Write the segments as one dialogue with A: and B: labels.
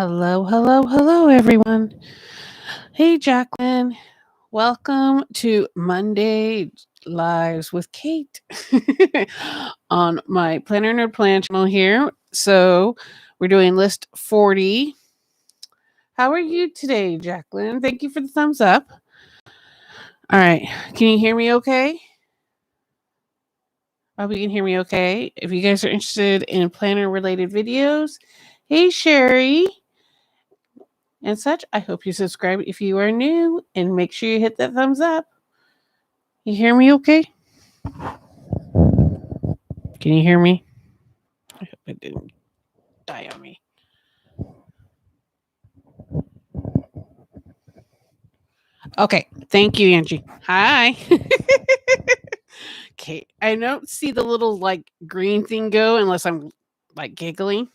A: Hello, hello, hello, everyone. Hey, Jacqueline. Welcome to Monday Lives with Kate on my Planner Nerd Plan channel here. So, we're doing list 40. How are you today, Jacqueline? Thank you for the thumbs up. All right. Can you hear me okay? I hope you can hear me okay. If you guys are interested in planner related videos, hey, Sherry. And such, I hope you subscribe if you are new and make sure you hit that thumbs up. You hear me okay? Can you hear me? I hope it didn't die on me. Okay, thank you, Angie. Hi. Okay, I don't see the little like green thing go unless I'm like giggling.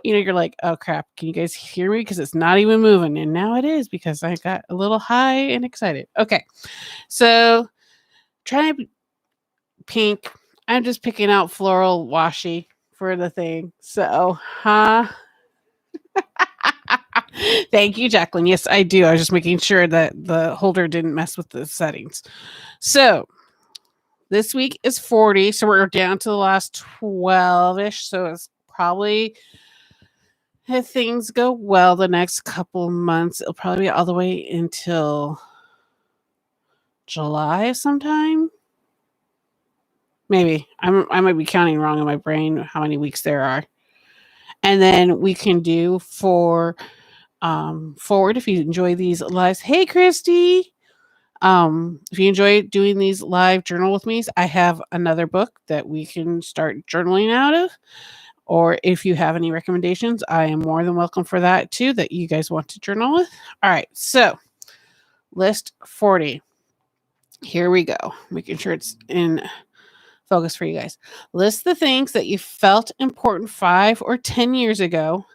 A: You're like, oh crap, can you guys hear me? Because it's not even moving. And now it is because I got a little high and excited. Okay, so try pink. I'm just picking out floral washi for the thing. So, thank you, Jacqueline. Yes, I do. I was just making sure that the holder didn't mess with the settings. So, this week is 40. So, we're down to the last 12 ish. So, it's probably, if things go well the next couple months, it'll probably be all the way until July sometime. Maybe. I might be counting wrong in my brain how many weeks there are. And then we can do for forward if you enjoy these lives. Hey, Christy. If you enjoy doing these live journal with me, I have another book that we can start journaling out of. Or if you have any recommendations, I am more than welcome for that too, that you guys want to journal with. All right, so list 40. Here we go. Making sure it's in focus for you guys. List the things that you felt important 5 or 10 years ago,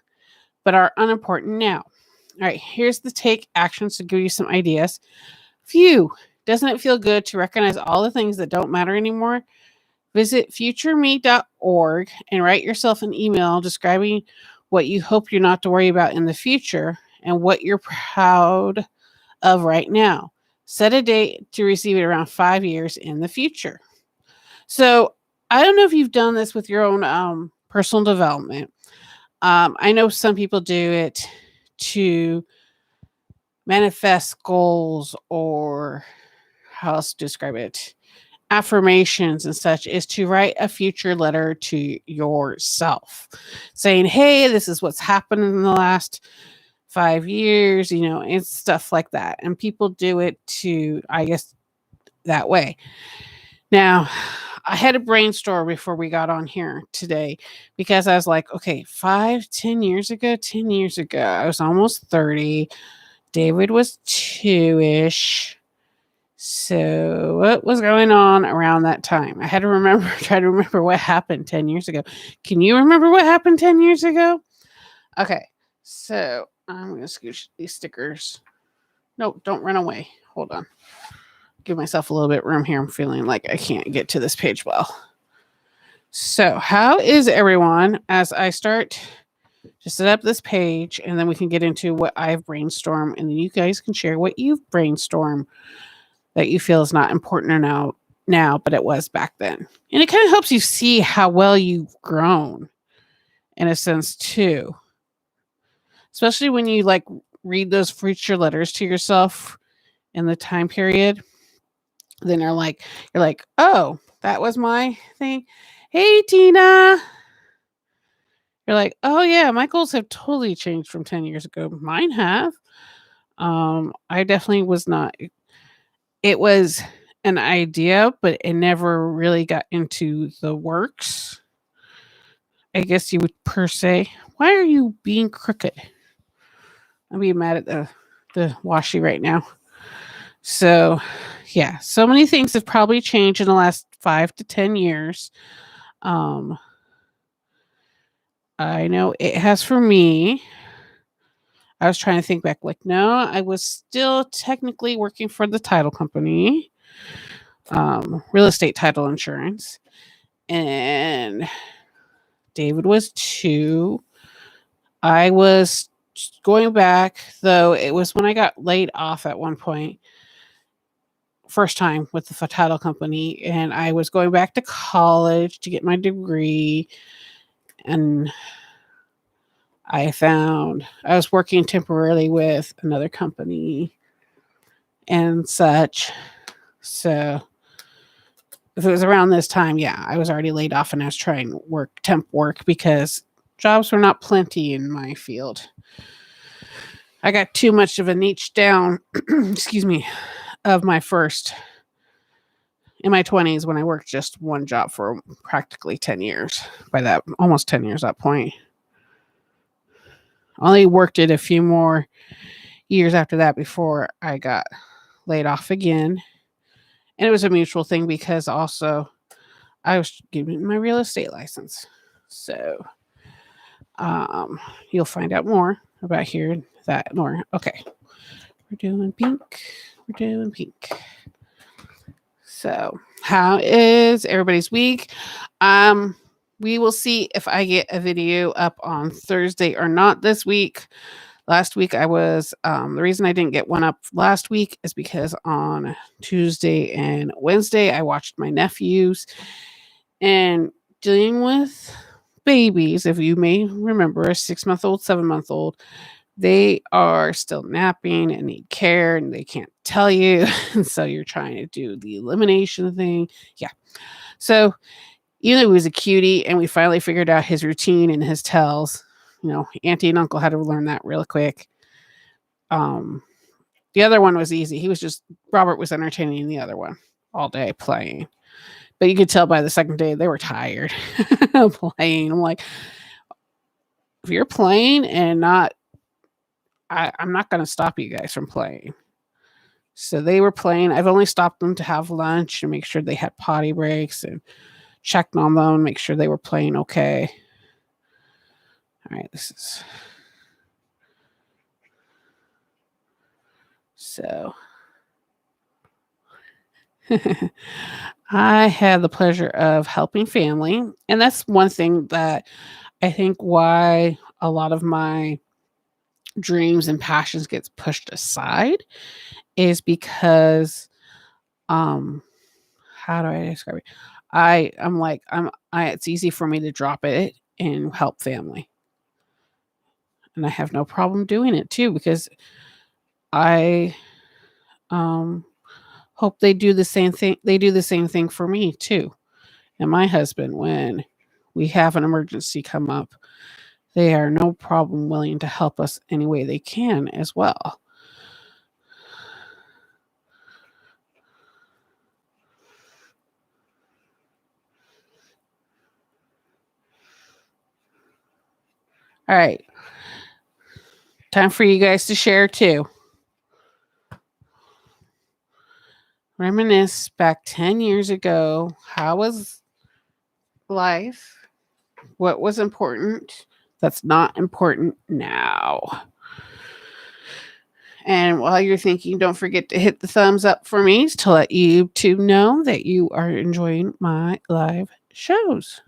A: but are unimportant now. All right, here's the take actions to give you some ideas. Phew, doesn't it feel good to recognize all the things that don't matter anymore? Visit futureme.org and write yourself an email describing what you hope you're not to worry about in the future and what you're proud of right now. Set a date to receive it around 5 years in the future. So, I don't know if you've done this with your own personal development. I know some people do it to manifest goals, or how else to describe it, affirmations and such, is to write a future letter to yourself saying, hey, this is what's happened in the last 5 years, and stuff like that. And people do it to, I guess, that way. Now, I had a brainstorm before we got on here today because I was like, okay, 10 years ago, I was almost 30. David was 2-ish. So what was going on around that time? I had to try to remember what happened 10 years ago. Can you remember what happened 10 years ago? Okay. So I'm going to scooch these stickers. No, don't run away. Hold on. Give myself a little bit of room here. I'm feeling like I can't get to this page well. So how is everyone as I start to set up this page, and then we can get into what I've brainstormed, and then you guys can share what you've brainstormed that you feel is not important now, but it was back then. And it kind of helps you see how well you've grown in a sense too. Especially when you like read those future letters to yourself in the time period. Then you're like, oh, that was my thing. Hey, Tina. You're like, oh yeah, my goals have totally changed from 10 years ago. Mine have. I definitely was not. It was an idea, but it never really got into the works. I guess you would per se. Why are you being crooked? I'm being mad at the washi right now. So, yeah, so many things have probably changed in the last 5 to 10 years. I know it has for me. I was trying to think back, like, no, I was still technically working for the title company, real estate title insurance. And David was 2. I was going back, though it was when I got laid off at one point, first time with the title company, and I was going back to college to get my degree, and I was working temporarily with another company and such. So if it was around this time, yeah, I was already laid off and I was trying temp work because jobs were not plenty in my field. I got too much of a niche down, excuse me, of my first in my 20s when I worked just one job for practically 10 years. By that, almost 10 years at that point. I only worked it a few more years after that before I got laid off again. And it was a mutual thing because also I was getting my real estate license. So you'll find out more about here that more. Okay. We're doing pink. We're doing pink. So how is everybody's week? We will see if I get a video up on Thursday or not this week. Last week I was the reason I didn't get one up last week is because on Tuesday and Wednesday I watched my nephews and dealing with babies, if you may remember, a 6-month-old, 7-month-old, they are still napping and need care and they can't tell you. And so you're trying to do the elimination thing. Yeah. So even though he was a cutie and we finally figured out his routine and his tells, auntie and uncle had to learn that real quick. The other one was easy. Robert was entertaining the other one all day playing. But you could tell by the second day they were tired playing. I'm like, if you're playing and I'm not going to stop you guys from playing. So they were playing. I've only stopped them to have lunch and make sure they had potty breaks and checked on them, make sure they were playing okay. All right, this is so. I had the pleasure of helping family, and that's one thing that I think why a lot of my dreams and passions gets pushed aside is because how do I describe it? I'm like it's easy for me to drop it and help family. And I have no problem doing it too because I hope they do the same thing. They do the same thing for me too. And my husband, when we have an emergency come up, they are no problem willing to help us any way they can as well. All right. Time for you guys to share too. Reminisce back 10 years ago. How was life? What was important that's not important now? And while you're thinking, don't forget to hit the thumbs up for me to let YouTube know that you are enjoying my live shows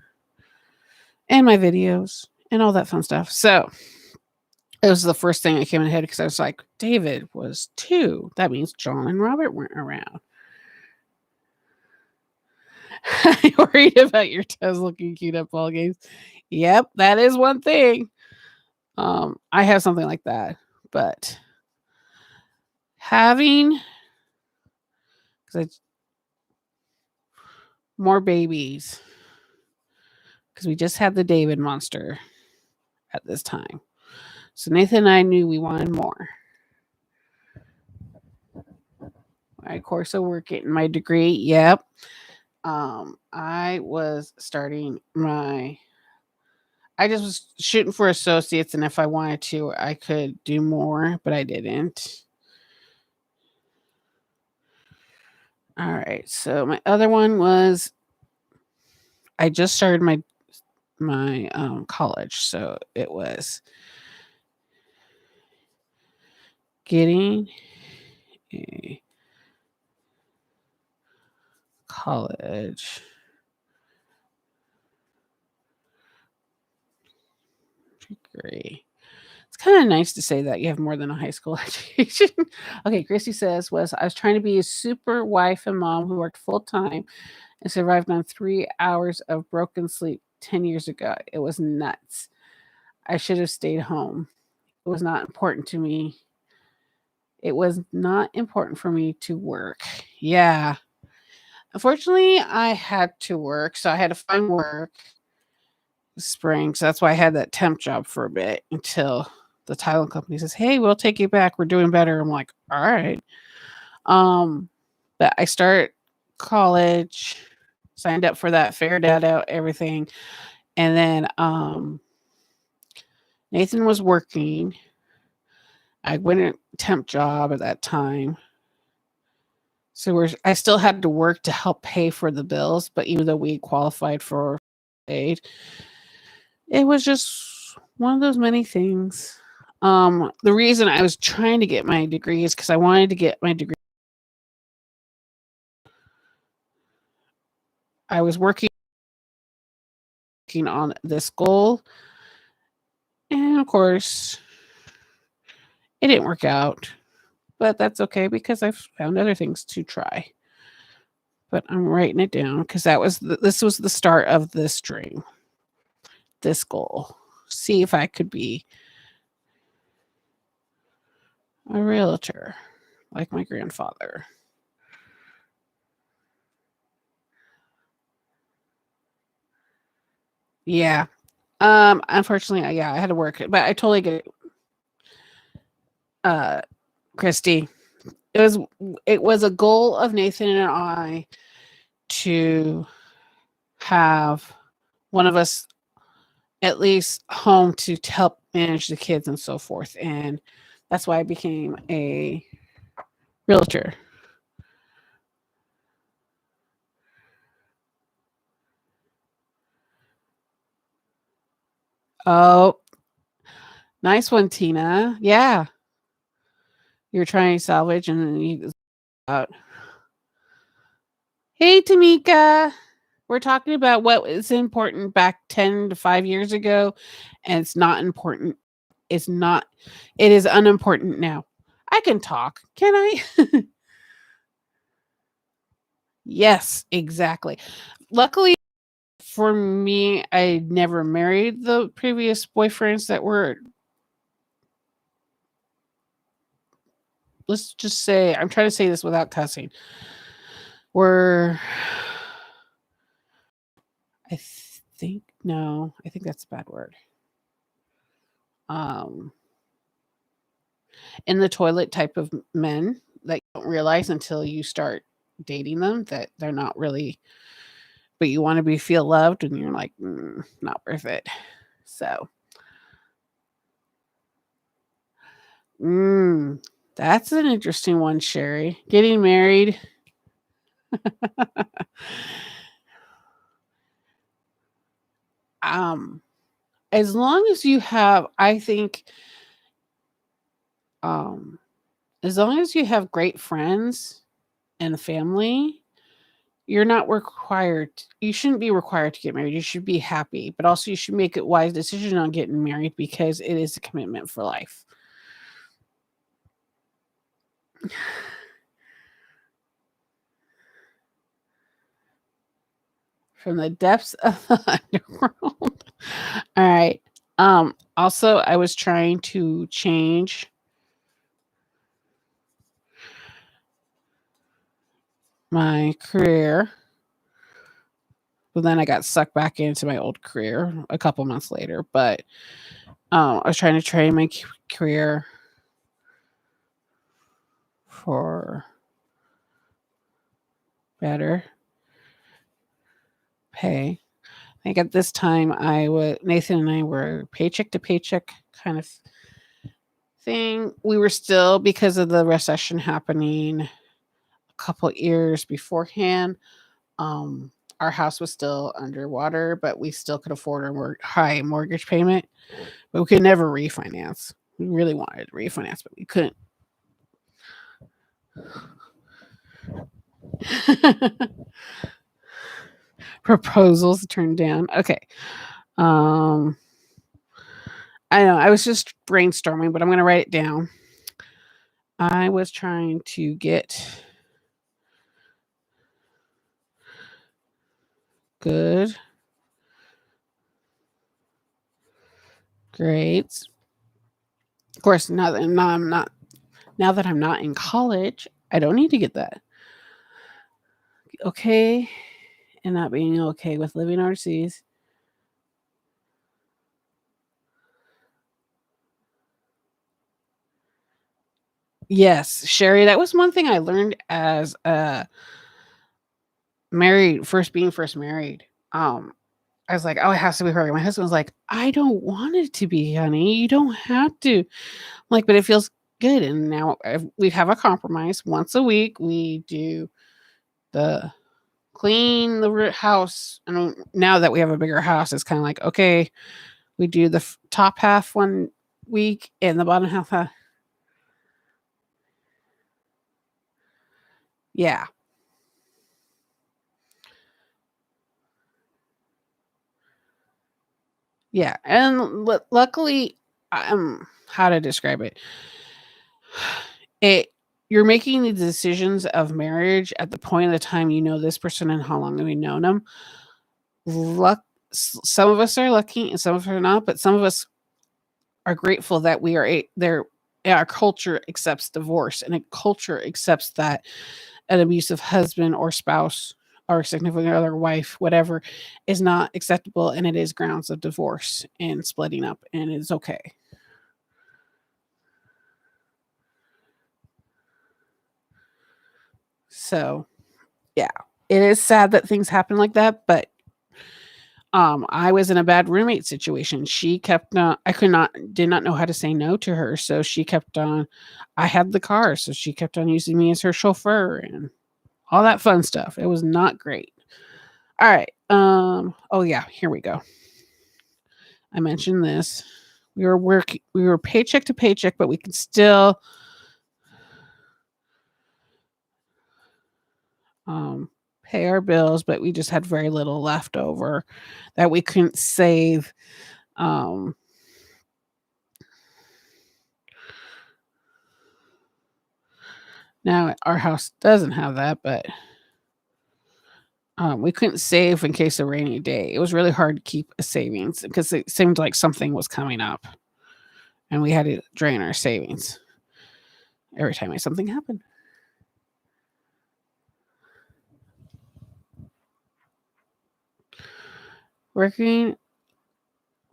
A: and my videos and all that fun stuff. So it was the first thing that came in my head because I was like, David was 2. That means John and Robert weren't around. I'm worried about your toes looking cute at ball games. Yep, that is one thing. I have something like that, but having more babies because we just had the David monster at this time. So Nathan and I knew we wanted more. Of course, so we're getting my degree. Yep. I was starting I just was shooting for associates, and if I wanted to, I could do more, but I didn't. All right. So my other one was I just started my college, so it was getting a college degree. It's kind of nice to say that you have more than a high school education. Okay, Christy says, was I was trying to be a super wife and mom who worked full time and survived on 3 hours of broken sleep 10 years ago. It was nuts. I should have stayed home. It was not important to me. It was not important for me to work. Yeah. Unfortunately, I had to work, so I had to find work this spring. So that's why I had that temp job for a bit until the title company says, "Hey, we'll take you back. We're doing better." I'm like, "All right." Um, but I start college, signed up for that, figured that out, everything, and then Nathan was working. I went a temp job at that time. So I still had to work to help pay for the bills, but even though we qualified for aid, it was just one of those many things. The reason I was trying to get my degree is because I wanted to get my degree. I was working on this goal, and of course, it didn't work out. But that's okay because I've found other things to try. But I'm writing it down because this was the start of this dream, this goal. See if I could be a realtor like my grandfather. Yeah. Unfortunately, yeah, I had to work, but I totally get it. Uh, Christy, it was it was a goal of Nathan and I to have one of us at least home to help manage the kids and so forth, and that's why I became a realtor. Oh, nice one, Tina. Yeah, you're trying to salvage, and then you out. Hey, Tamika. We're talking about what was important back 10 to 5 years ago, and it's not important. It's not, it is unimportant now. I can talk. Can I? Yes, exactly. Luckily for me, I never married the previous boyfriends that were, let's just say, I'm trying to say this without cussing, were, I think, no, I think that's a bad word. Um, in the toilet type of men that you don't realize until you start dating them that they're not really, but you want to be feel loved and you're like, not worth it. So, mm, that's an interesting one, Sherry. Getting married. um, as long as you have, I think, um, as long as you have great friends and family, you're not required. You shouldn't be required to get married. You should be happy, but also you should make a wise decision on getting married because it is a commitment for life. From the depths of the underworld. All right. Also I was trying to change my career, but then I got sucked back into my old career a couple months later. But I was trying to train my career for better pay. I think at this time Nathan and I were paycheck to paycheck kind of thing. We were still, because of the recession happening a couple years beforehand, um, our house was still underwater, but we still could afford our high mortgage payment. But we could never refinance. We really wanted to refinance, but we couldn't. Proposals turned down. Okay. Um, I know, I was just brainstorming, but I'm gonna write it down. I was trying to get good grades. Of course, now that I'm not in college, I don't need to get that. Okay, and not being okay with living overseas. Yes, Sherry, that was one thing I learned as a first married. I was like, "Oh, it has to be her." My husband was like, "I don't want it to be, honey. You don't have to." I'm like, "But it feels good." And now we have a compromise. Once a week, we do the clean the house. And now that we have a bigger house, it's kind of like, okay, we do the top half one week and the bottom half. Yeah. Yeah. And luckily, how to describe it? It you're making the decisions of marriage at the point of the time you know this person and how long have you known them. Luck Some of us are lucky and some of us are not, but some of us are grateful that we are there. Our culture accepts divorce and a culture accepts that an abusive husband or spouse or significant other wife, whatever, is not acceptable and it is grounds of divorce and splitting up and it's okay. So yeah, it is sad that things happen like that, but I was in a bad roommate situation. She kept on I could not did not know how to say no to her, so she kept on I had the car, so she kept on using me as her chauffeur and all that fun stuff. It was not great. All right. Oh yeah, here we go. I mentioned this. We were paycheck to paycheck, but we could still pay our bills, but we just had very little left over that we couldn't save. Um Now our house doesn't have that, but we couldn't save in case of rainy day. It was really hard to keep a savings because it seemed like something was coming up, and we had to drain our savings every time something happened. Working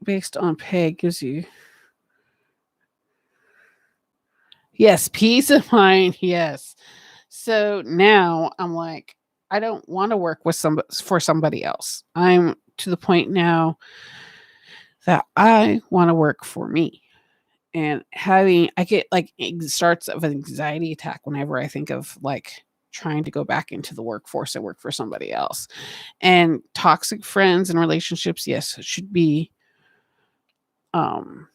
A: based on pay gives you yes, peace of mind. Yes. So now I'm like, I don't want to work with for somebody else. I'm to the point now that I want to work for me. And I get like starts of an anxiety attack whenever I think of like trying to go back into the workforce and work for somebody else. And toxic friends and relationships, yes, should be um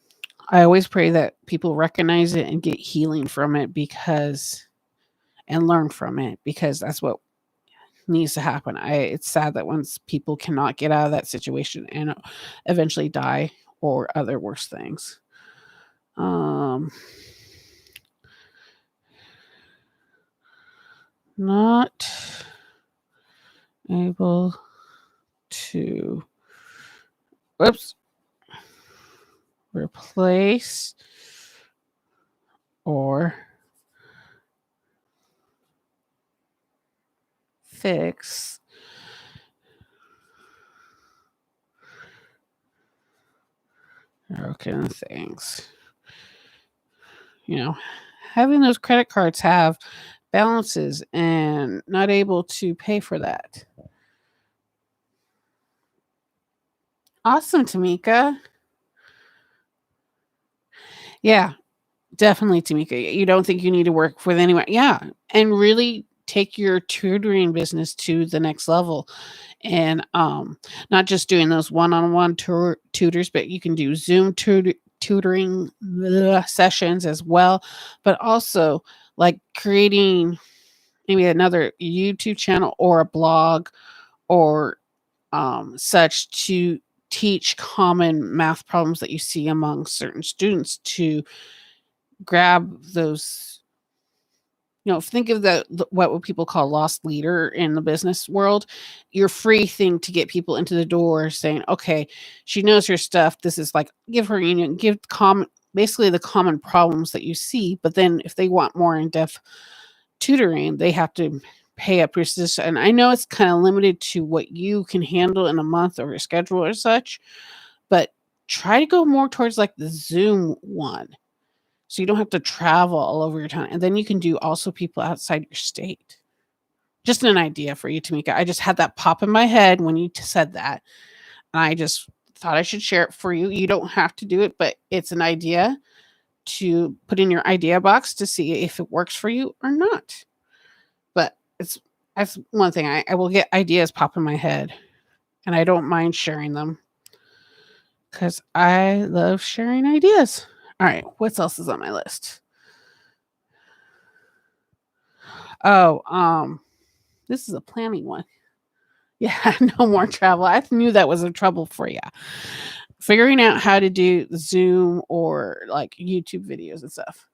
A: I always pray that people recognize it and get healing from it because and learn from it because that's what needs to happen. It's sad that once people cannot get out of that situation and eventually die or other worse things. Um Not able to whoops replace or fix broken things. You know, having those credit cards have balances and not able to pay for that. Awesome, Tamika. Yeah, definitely, Tamika. You don't think you need to work with anyone. Yeah. And really take your tutoring business to the next level. And not just doing those one-on-one tutors, but you can do Zoom tutoring sessions as well. But also like creating maybe another YouTube channel or a blog or such to teach common math problems that you see among certain students to grab those. Think of what would people call lost leader in the business world. Your free thing to get people into the door, saying, "Okay, she knows her stuff. This is like give her, give basically the common problems that you see." But then, if they want more in depth tutoring, they have to pay a persist. And I know it's kind of limited to what you can handle in a month or a schedule or such, but try to go more towards like the Zoom one. So you don't have to travel all over your town. And then you can do also people outside your state. Just an idea for you, Tamika. I just had that pop in my head when you said that. And I just thought I should share it for you. You don't have to do it, but it's an idea to put in your idea box to see if it works for you or not. But that's one thing. I will get ideas pop in my head, and I don't mind sharing them because I love sharing ideas. All right, what else is on my list? Oh, this is a planning one. Yeah, no more travel. I knew that was a trouble for you. Figuring out how to do Zoom or like YouTube videos and stuff.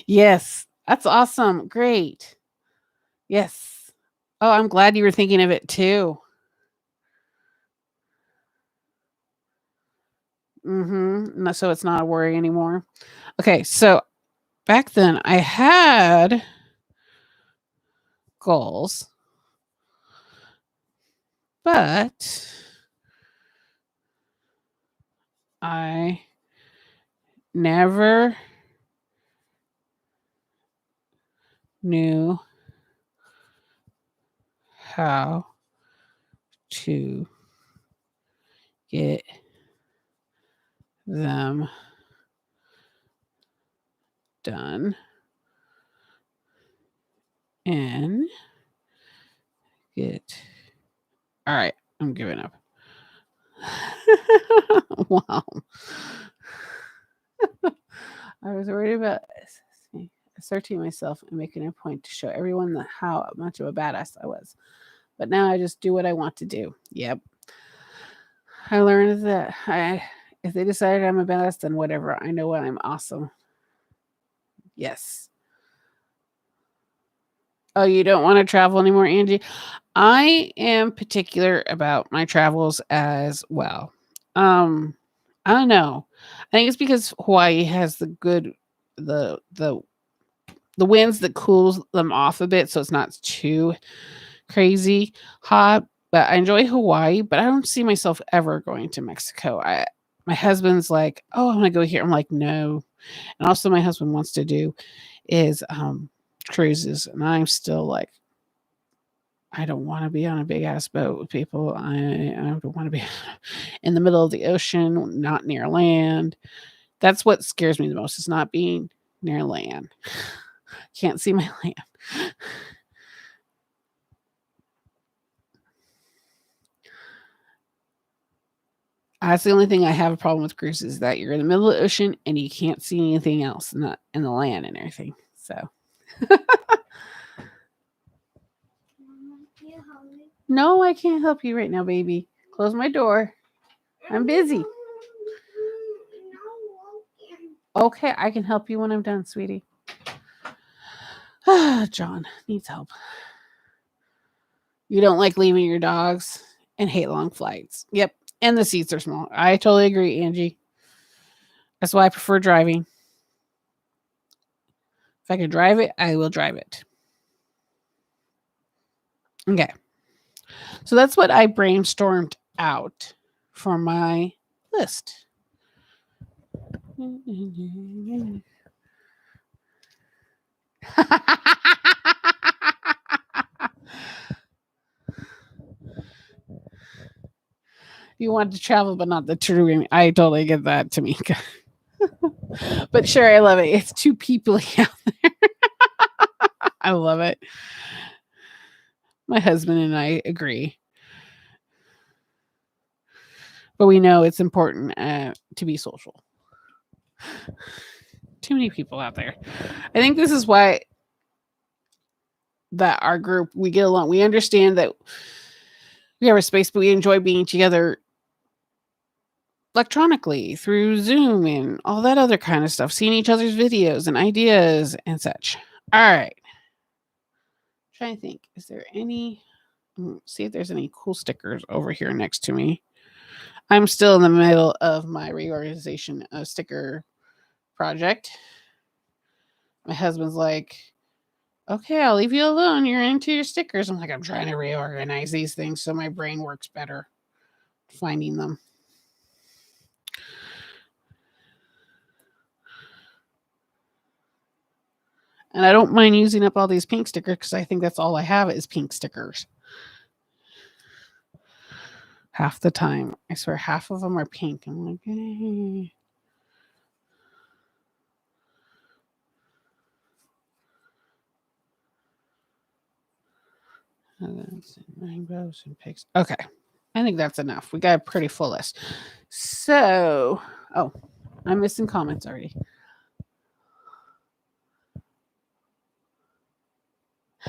A: Yes, that's awesome. Great. Yes. Oh, I'm glad you were thinking of it too. No, so it's not a worry anymore. Okay, so back then I had goals, but I never knew how to get them done and get. All right, I'm giving up. Wow. I was worried about asserting myself and making a point to show everyone how much of a badass I was. But now I just do what I want to do. Yep. I learned that if they decided I'm a badass, then whatever. I know I'm awesome. Yes. Oh, you don't want to travel anymore, Angie? I am particular about my travels as well. I don't know. I think it's because Hawaii has the winds that cools them off a bit, so it's not too crazy hot. But I enjoy Hawaii, but I don't see myself ever going to Mexico. My husband's like, "Oh, I want to go here." I'm like, "No." And also, my husband wants to do is cruises, and I'm still like, I don't want to be on a big ass boat with people. I don't want to be in the middle of the ocean, not near land. That's what scares me the most, is not being near land. Can't see my land. That's the only thing I have a problem with cruises, that you're in the middle of the ocean and you can't see anything else, not in the land and everything. So no, I can't help you right now, baby. Close my door. I'm busy. Okay, I can help you when I'm done, sweetie. John needs help. You don't like leaving your dogs and hate long flights. Yep. And the seats are small. I totally agree, Angie. That's why I prefer driving. If I can drive it, I will drive it. Okay. So that's what I brainstormed out for my list. You want to travel, but not the touring. I totally get that, Tamika. But sure, I love it. It's too peoply out there. I love it. My husband and I agree. But we know it's important to be social. Too many people out there. I think this is why that our group, we get along. We understand that we have a space, but we enjoy being together electronically through Zoom and all that other kind of stuff, seeing each other's videos and ideas and such. All right. Trying to think, is there any? See if there's any cool stickers over here next to me. I'm still in the middle of my reorganization sticker project. My husband's like, okay, I'll leave you alone. You're into your stickers. I'm like, I'm trying to reorganize these things so my brain works better finding them. And I don't mind using up all these pink stickers because I think that's all I have is pink stickers. Half the time. I swear half of them are pink. I'm like, hey. Rainbows and pigs. Okay. I think that's enough. We got a pretty full list. So, oh, I'm missing comments already.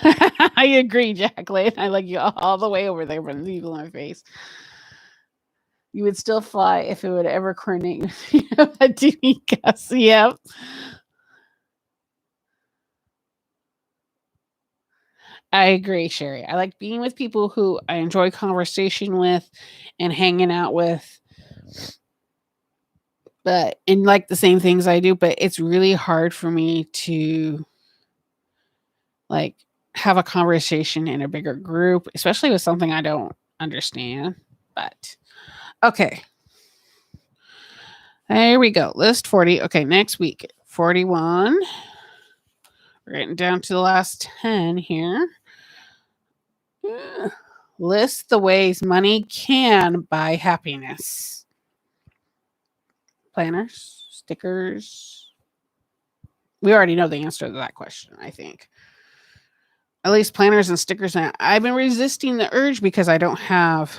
A: I agree, Jacqueline. I like you all the way over there, but the eagle on my face. You would still fly if it would ever coordinate with a Gus. Yep. I agree, Sherry. I like being with people who I enjoy conversation with and hanging out with. But and like the same things I do, but it's really hard for me to like have a conversation in a bigger group, especially with something I don't understand. But okay. There we go. List 40. Okay, next week. 41. We're getting down to the last 10 here. List the ways money can buy happiness. Planners, stickers. We already know the answer to that question, I think. At least planners and stickers. Now, I've been resisting the urge because I don't have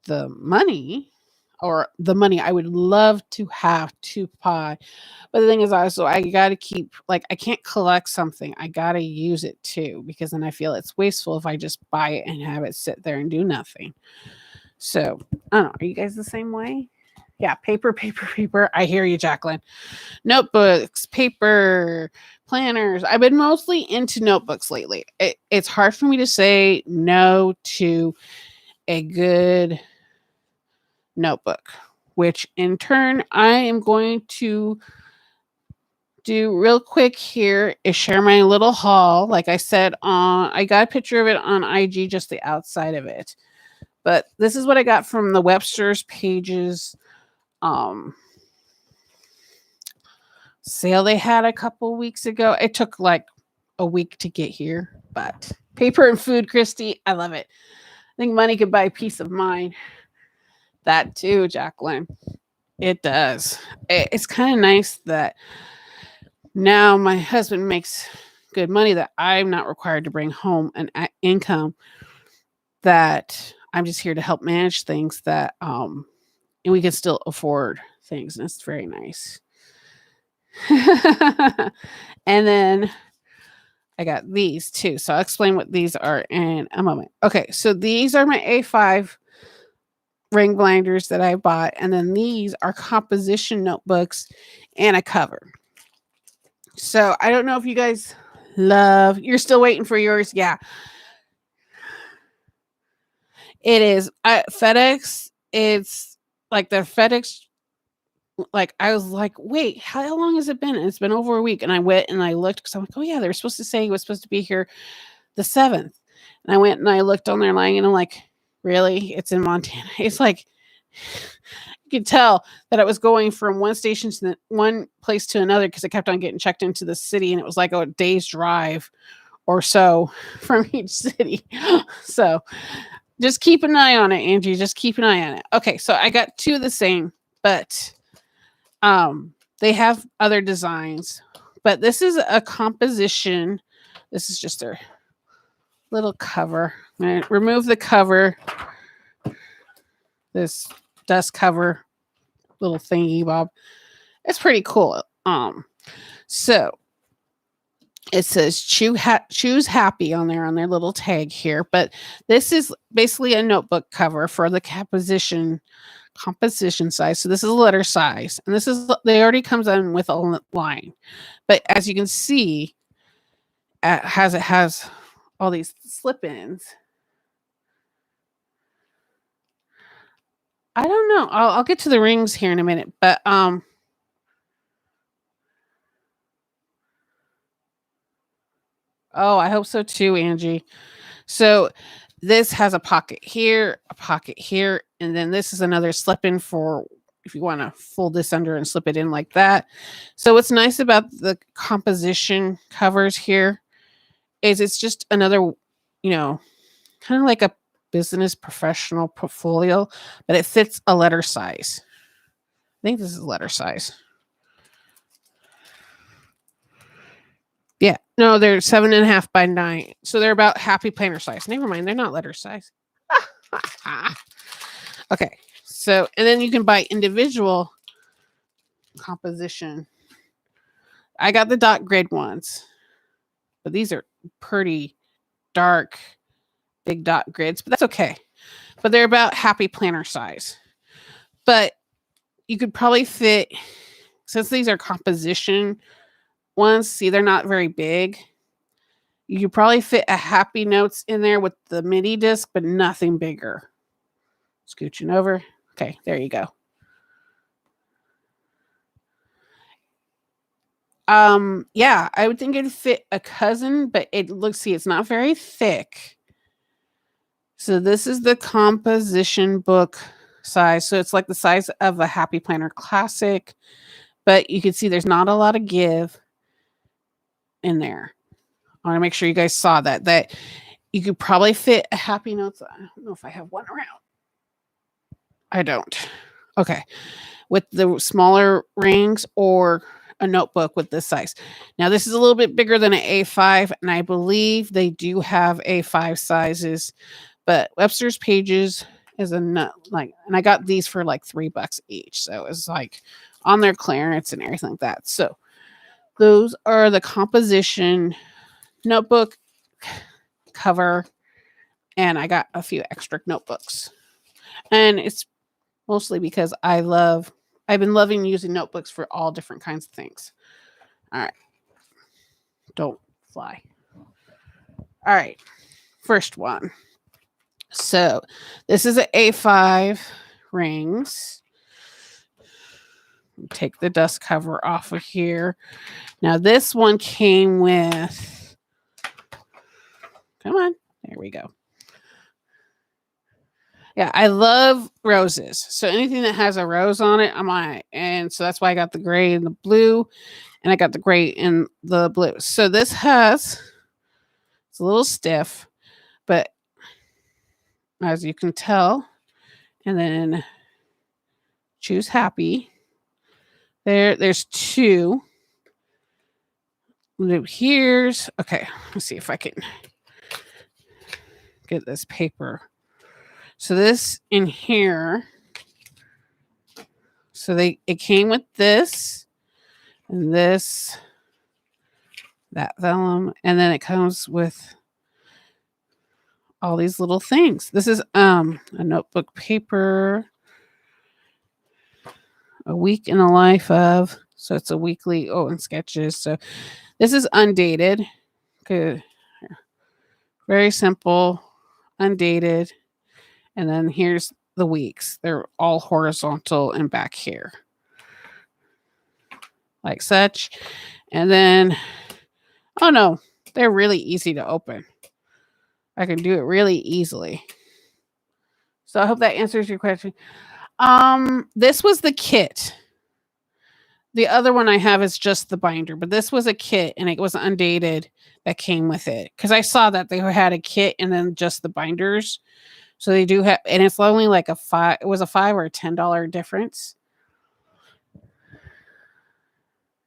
A: the money or the money I would love to have to buy. But the thing is also I got to keep like I can't collect something. I got to use it too because then I feel it's wasteful if I just buy it and have it sit there and do nothing. So, I don't know. Are you guys the same way? Yeah, paper, paper, paper. I hear you, Jacqueline. Notebooks, paper, planners. I've been mostly into notebooks lately. It's hard for me to say no to a good notebook, which in turn I am going to do real quick here is share my little haul. Like I said, I got a picture of it on IG, just the outside of it. But this is what I got from the Webster's Pages sale they had a couple weeks ago. It took like a week to get here, but paper and food, Christy, I love it. I think money could buy peace of mind. That too, Jacqueline. It does. It's kind of nice that now my husband makes good money that I'm not required to bring home an income, that I'm just here to help manage things that and we can still afford things, and it's very nice. And then I got these too. So I'll explain what these are in a moment. Okay, so these are my A5 ring blinders that I bought, and then these are composition notebooks and a cover. So I don't know if you guys you're still waiting for yours. Yeah. It is FedEx. It's like the FedEx. Like I was like, wait, how long has it been? And it's been over a week. And I went and I looked because I'm like, oh yeah, they were supposed to say he was supposed to be here the 7th. And I went and I looked on their line and I'm like, really? It's in Montana. It's like you could tell that I was going from one station to one place to another because I kept on getting checked into the city, and it was like a day's drive or so from each city. So just keep an eye on it, Angie. Just keep an eye on it. Okay, so I got two of the same, but they have other designs. But this is a composition. This is just their little cover. I'm going to remove the cover. This dust cover little thingy bob. It's pretty cool. So It says choose happy on their little tag here, but this is basically a notebook cover for the composition size. So this is a letter size, and this is they already comes in with a line. But as you can see, it has all these slip-ins. I don't know. I'll get to the rings here in a minute, but oh, I hope so too, Angie. So this has a pocket here, and then this is another slip in for if you want to fold this under and slip it in like that. So what's nice about the composition covers here is it's just another, kind of like a business professional portfolio, but it fits a letter size. I think this is letter size. Yeah. No, they're 7.5 by 9. So they're about happy planner size. Never mind, they're not letter size. Okay. So, and then you can buy individual composition. I got the dot grid ones, but these are pretty dark, big dot grids, but that's okay. But they're about happy planner size. But you could probably fit, since these are composition ones, see, they're not very big. You could probably fit a happy notes in there with the mini disc, but nothing bigger. Scooching over. Okay, there you go. Yeah, I would think it'd fit a cousin, but it's not very thick. So this is the composition book size. So it's like the size of a Happy Planner Classic, but you can see there's not a lot of give in there. I want to make sure you guys saw that you could probably fit a Happy Notes. I don't know if I have one around. I don't. Okay. With the smaller rings or a notebook with this size. Now this is a little bit bigger than an A5, and I believe they do have A5 sizes, but Webster's Pages is and I got these for like $3 each. So it's like on their clearance and everything like that. So those are the composition notebook cover, and I got a few extra notebooks. And it's mostly because I've been loving using notebooks for all different kinds of things. All right. Don't fly. All right. First one. So this is an A5 rings. Take the dust cover off of here. Now this one came with, come on, there we go. Yeah, I love roses. So anything that has a rose on it, I'm on it. And so that's why I got the gray and the blue, and I got the gray and the blue. So this it's a little stiff, but as you can tell, and then choose happy. There's two. Here's, okay, let's see if I can get this paper. So this in here, so it came with this and this, that vellum, and then it comes with all these little things. This is a notebook paper, a week in the life of, so it's a weekly, and sketches. So this is undated. Good. Very simple, undated. And then here's the weeks. They're all horizontal and back here. Like such. And then, oh no, they're really easy to open. I can do it really easily. So I hope that answers your question. This was the kit. The other one I have is just the binder, but this was a kit and it was undated that came with it. Because I saw that they had a kit and then just the binders. So they do have, and it's only like it was a $5 or $10 difference.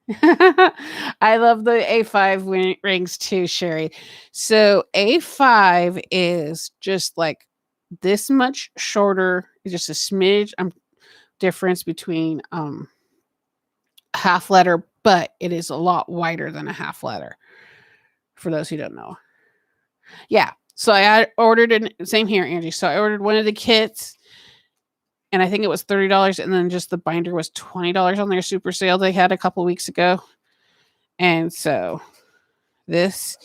A: I love the A5 rings too, Sherry. So A5 is just like this much shorter, just a smidge difference between half letter, but it is a lot wider than a half letter. for those who don't know. Yeah. So I ordered same here, Angie. So I ordered one of the kits and I think it was $30 and then just the binder was $20 on their super sale they had a couple weeks ago. And so this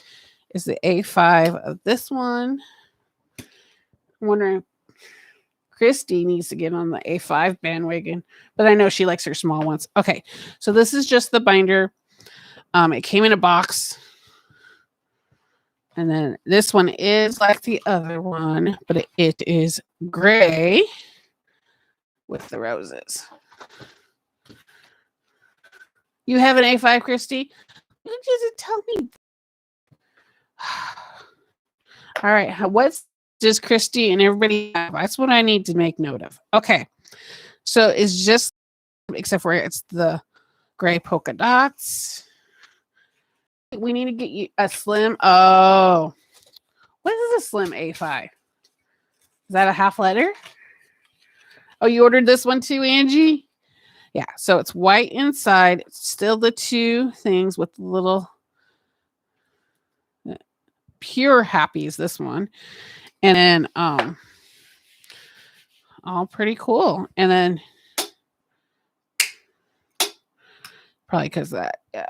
A: is the A5 of this one. I'm wondering, Christy needs to get on the A5 bandwagon, but I know she likes her small ones. Okay, so this is just the binder. It came in a box. And then this one is like the other one, but it is gray with the roses. You have an A5, Christy? You just tell me. All right. What's just Christy and everybody have? That's what I need to make note of. Okay. So it's just, except for it's the gray polka dots. We need to get you a slim. Oh, what is a slim A5? Is that a half letter? Oh, you ordered this one too, Angie? Yeah. So it's white inside. It's still the two things with the little pure happies, this one. And then all pretty cool. And then probably because that, yeah.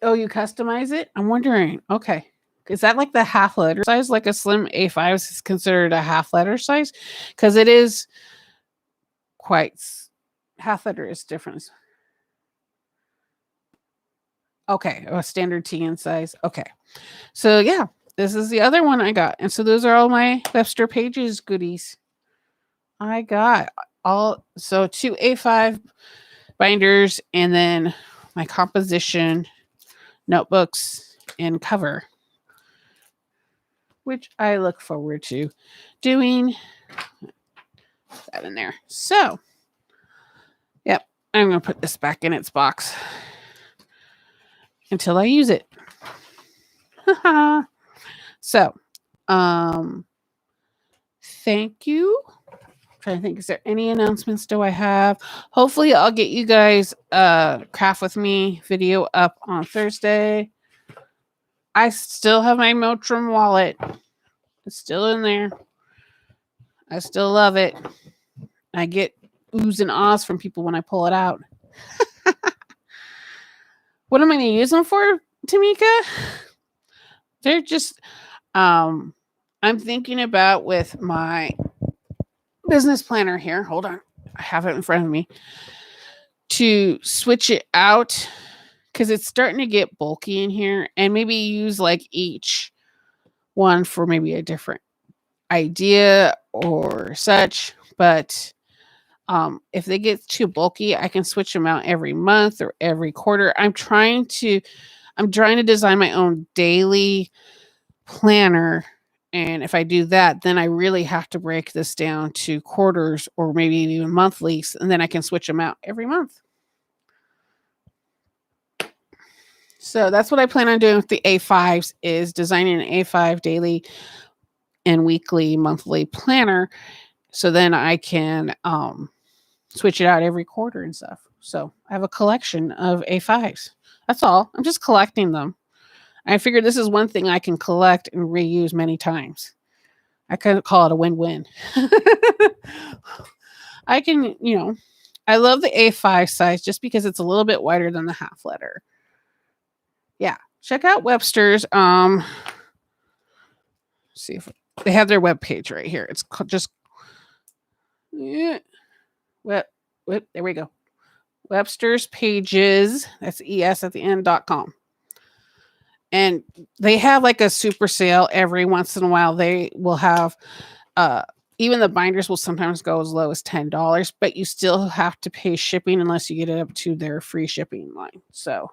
A: You customize it? I'm wondering. Okay. Is that like the half letter size? Like a slim A5 is considered a half letter size? Because it is quite, half letter is different. Okay. A standard T in size. Okay. So yeah, this is the other one I got. And so those are all my Webster Pages goodies. I got so 2 A5 binders and then my composition notebooks and cover, which I look forward to doing. That in there. So, yep, I'm going to put this back in its box until I use it. So, thank you. Trying to think, is there any announcements do I have? Hopefully I'll get you guys craft with me video up on Thursday. I still have my Motrim wallet. It's still in there. I still love it. I get oohs and ahs from people when I pull it out. What am I going to use them for, Tamika? They're just I'm thinking about with my business planner here. Hold on. I have it in front of me. To switch it out because it's starting to get bulky in here, and maybe use like each one for maybe a different idea or such. But if they get too bulky, I can switch them out every month or every quarter. I'm trying to design my own daily planner. And if I do that, then I really have to break this down to quarters or maybe even monthlies, and then I can switch them out every month. So that's what I plan on doing with the A5s, is designing an A5 daily and weekly, monthly planner. So then I can switch it out every quarter and stuff. So I have a collection of A5s. That's all. I'm just collecting them. I figured this is one thing I can collect and reuse many times. I could call it a win-win. I can, I love the A5 size just because it's a little bit wider than the half letter. Yeah. Check out Webster's. See if they have their webpage right here. It's just, there we go. Webster's Pages. That's ES at the end.com. And they have like a super sale every once in a while. They will have, even the binders will sometimes go as low as $10, but you still have to pay shipping unless you get it up to their free shipping line. So,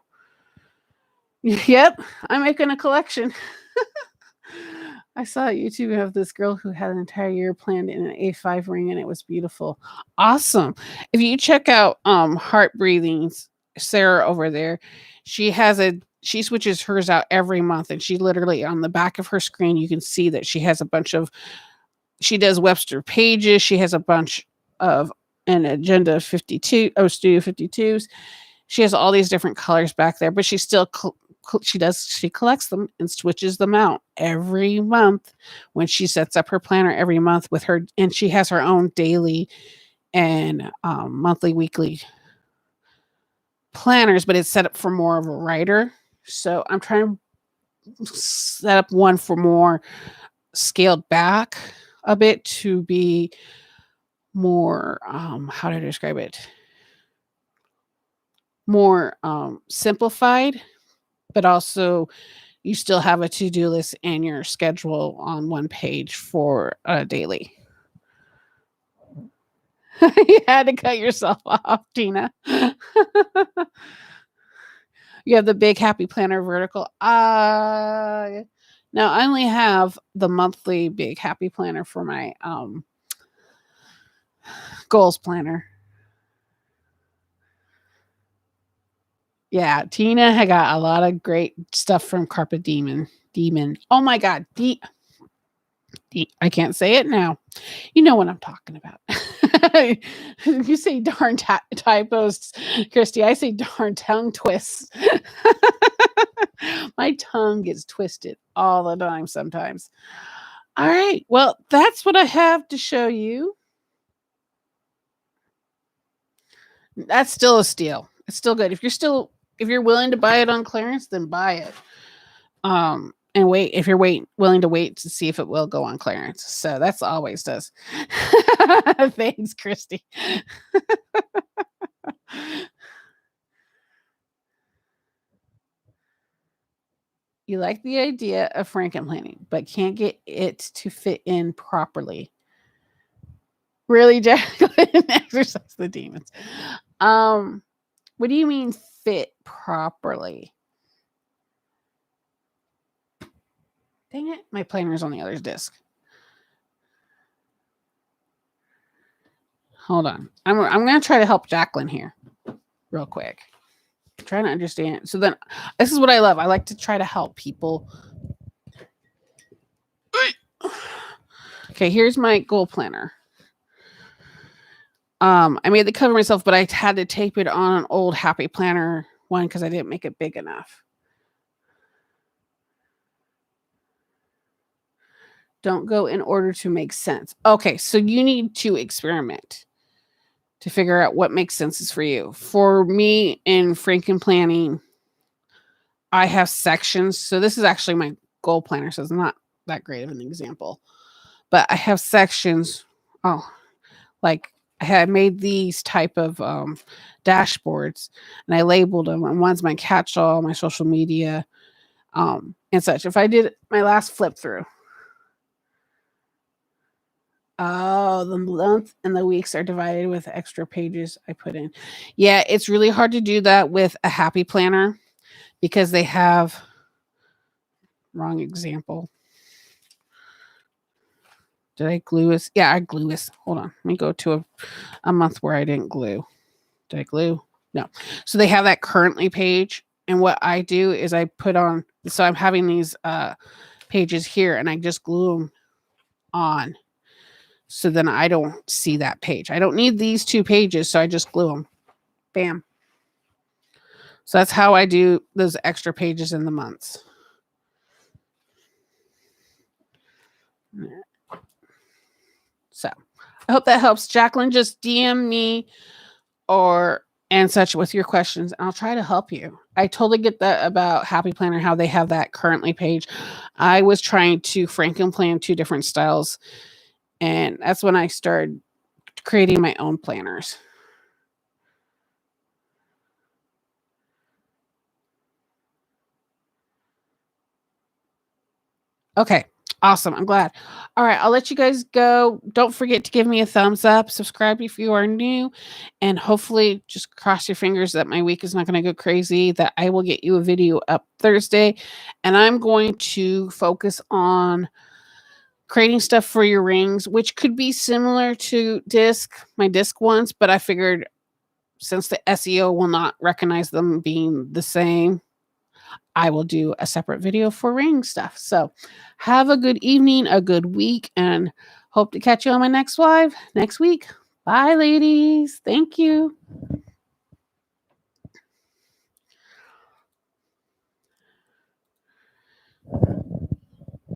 A: yep, I'm making a collection. I saw YouTube have this girl who had an entire year planned in an A5 ring, and it was beautiful. Awesome. If you check out Heart Breathings, Sarah over there, she switches hers out every month, and she literally on the back of her screen, you can see that she has she does Webster Pages. She has a bunch of an Agenda 52, Studio 52s. She has all these different colors back there, but she still she collects them and switches them out every month when she sets up her planner every month with her, and she has her own daily and monthly, weekly planners, but it's set up for more of a writer. So I'm trying to set up one for more scaled back a bit to be more how to describe it, more simplified, but also you still have a to-do list and your schedule on one page for a daily. You had to cut yourself off, Tina. You have the big happy planner vertical. Now I only have the monthly big happy planner for my goals planner. Yeah, Tina had got a lot of great stuff from Carpe Demon. Oh my God. I can't say it now. You know what I'm talking about. You say darn typos, Christy. I say darn tongue twists. My tongue gets twisted all the time sometimes. All right. Well, that's what I have to show you. That's still a steal. It's still good. If you're willing to buy it on clearance, then buy it. And wait, if you're willing to wait to see if it will go on clearance. So that's always does. Thanks, Christy. You like the idea of Frankenplanning, but can't get it to fit in properly. Really, Jacqueline? Exercise the demons. What do you mean fit properly? Dang it, my planner's on the other disc. Hold on. I'm going to try to help Jacqueline here real quick. I'm trying to understand. So then this is what I love. I like to try to help people. Okay, here's my goal planner. I made the cover myself, but I had to tape it on an old Happy Planner one because I didn't make it big enough. Don't go in order to make sense. Okay, so you need to experiment to figure out what makes sense for you. For me in Frankenplanning, I have sections. So this is actually my goal planner, so it's not that great of an example. But I have sections. Oh, like I had made these type of dashboards, and I labeled them. And one's my catch-all, my social media, and such. If I did my last flip through, oh, the month and the weeks are divided with extra pages I put in. Yeah, it's really hard to do that with a Happy Planner because they have wrong example. Did I glue this? Yeah, I glue this. Hold on. Let me go to a month where I didn't glue. Did I glue? No. So they have that currently page. And what I do is I put on, so I'm having these pages here and I just glue them on. So then I don't see that page. I don't need these two pages, so I just glue them. Bam. So that's how I do those extra pages in the months. So I hope that helps. Jacqueline, just DM me and such with your questions, and I'll try to help you. I totally get that about Happy Planner, how they have that currently page. I was trying to Frankenplan 2 different styles, and that's when I started creating my own planners. Okay. Awesome. I'm glad. All right. I'll let you guys go. Don't forget to give me a thumbs up. Subscribe if you are new. And hopefully just cross your fingers that my week is not going to go crazy, that I will get you a video up Thursday. And I'm going to focus on creating stuff for your rings, which could be similar to my disc ones. But I figured since the SEO will not recognize them being the same, I will do a separate video for ring stuff. So have a good evening, a good week, and hope to catch you on my next live next week. Bye, ladies. Thank you.